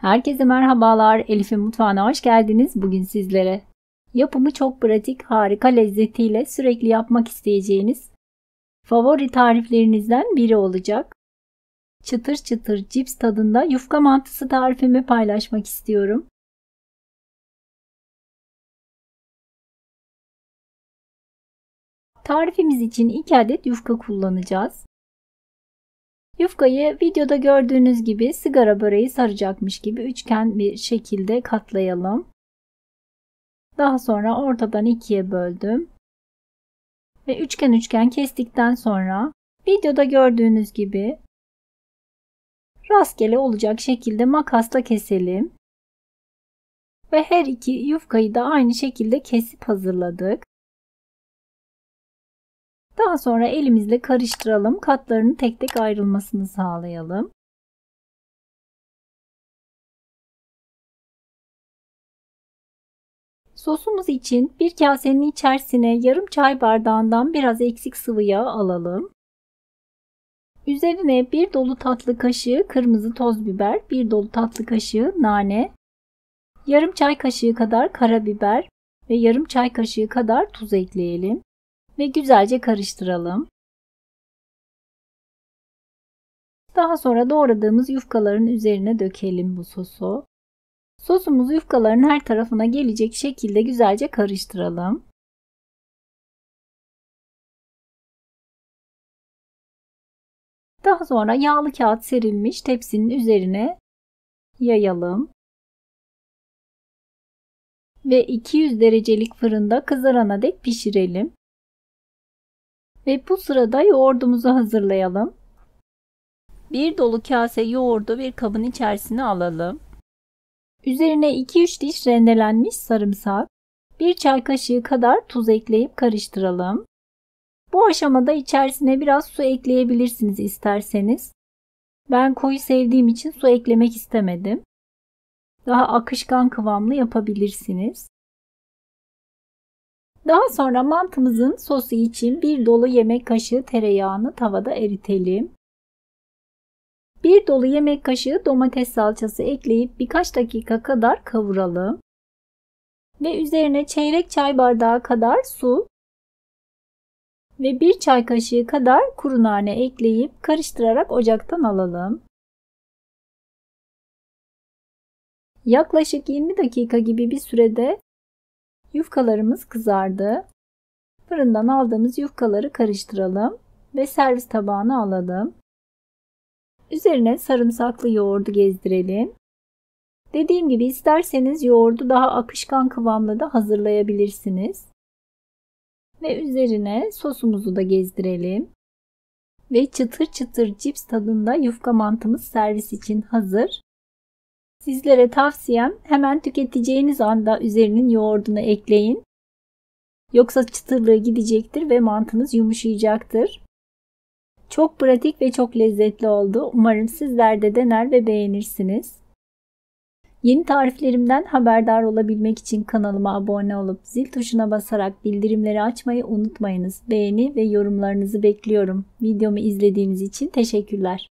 Herkese merhabalar. Elif'in mutfağına hoş geldiniz. Bugün sizlere yapımı çok pratik, harika lezzetiyle sürekli yapmak isteyeceğiniz favori tariflerinizden biri olacak. Çıtır çıtır cips tadında yufka mantısı tarifimi paylaşmak istiyorum. Tarifimiz için 2 adet yufka kullanacağız. Yufkayı videoda gördüğünüz gibi sigara böreği saracakmış gibi üçgen bir şekilde katlayalım. Daha sonra ortadan ikiye böldüm. Ve üçgen üçgen kestikten sonra videoda gördüğünüz gibi rastgele olacak şekilde makasla keselim. Ve her iki yufkayı da aynı şekilde kesip hazırladık. Daha sonra elimizle karıştıralım. Katlarının tek tek ayrılmasını sağlayalım. Sosumuz için bir kasenin içerisine yarım çay bardağından biraz eksik sıvı yağ alalım. Üzerine bir dolu tatlı kaşığı kırmızı toz biber, bir dolu tatlı kaşığı nane, yarım çay kaşığı kadar karabiber ve yarım çay kaşığı kadar tuz ekleyelim ve güzelce karıştıralım. Daha sonra doğradığımız yufkaların üzerine dökelim bu sosu. Sosumuzu yufkaların her tarafına gelecek şekilde güzelce karıştıralım. Daha sonra yağlı kağıt serilmiş tepsinin üzerine yayalım. Ve 200 derecelik fırında kızarana dek pişirelim. Ve bu sırada yoğurdumuzu hazırlayalım. Bir dolu kase yoğurdu bir kabın içerisine alalım. Üzerine 2-3 diş rendelenmiş sarımsak, 1 çay kaşığı kadar tuz ekleyip karıştıralım. Bu aşamada içerisine biraz su ekleyebilirsiniz isterseniz. Ben koyu sevdiğim için su eklemek istemedim. Daha akışkan kıvamlı yapabilirsiniz. Daha sonra mantımızın sosu için bir dolu yemek kaşığı tereyağını tavada eritelim. Bir dolu yemek kaşığı domates salçası ekleyip birkaç dakika kadar kavuralım. Ve üzerine çeyrek çay bardağı kadar su ve 1 çay kaşığı kadar kuru nane ekleyip karıştırarak ocaktan alalım. Yaklaşık 20 dakika gibi bir sürede yufkalarımız kızardı. Fırından aldığımız yufkaları karıştıralım ve servis tabağına alalım. Üzerine sarımsaklı yoğurdu gezdirelim. Dediğim gibi isterseniz yoğurdu daha akışkan kıvamda da hazırlayabilirsiniz. Ve üzerine sosumuzu da gezdirelim. Ve çıtır çıtır cips tadında yufka mantımız servis için hazır. Sizlere tavsiyem hemen tüketeceğiniz anda üzerinin yoğurdunu ekleyin. Yoksa çıtırlığı gidecektir ve mantınız yumuşayacaktır. Çok pratik ve çok lezzetli oldu. Umarım sizler de dener ve beğenirsiniz. Yeni tariflerimden haberdar olabilmek için kanalıma abone olup zil tuşuna basarak bildirimleri açmayı unutmayınız. Beğeni ve yorumlarınızı bekliyorum. Videomu izlediğiniz için teşekkürler.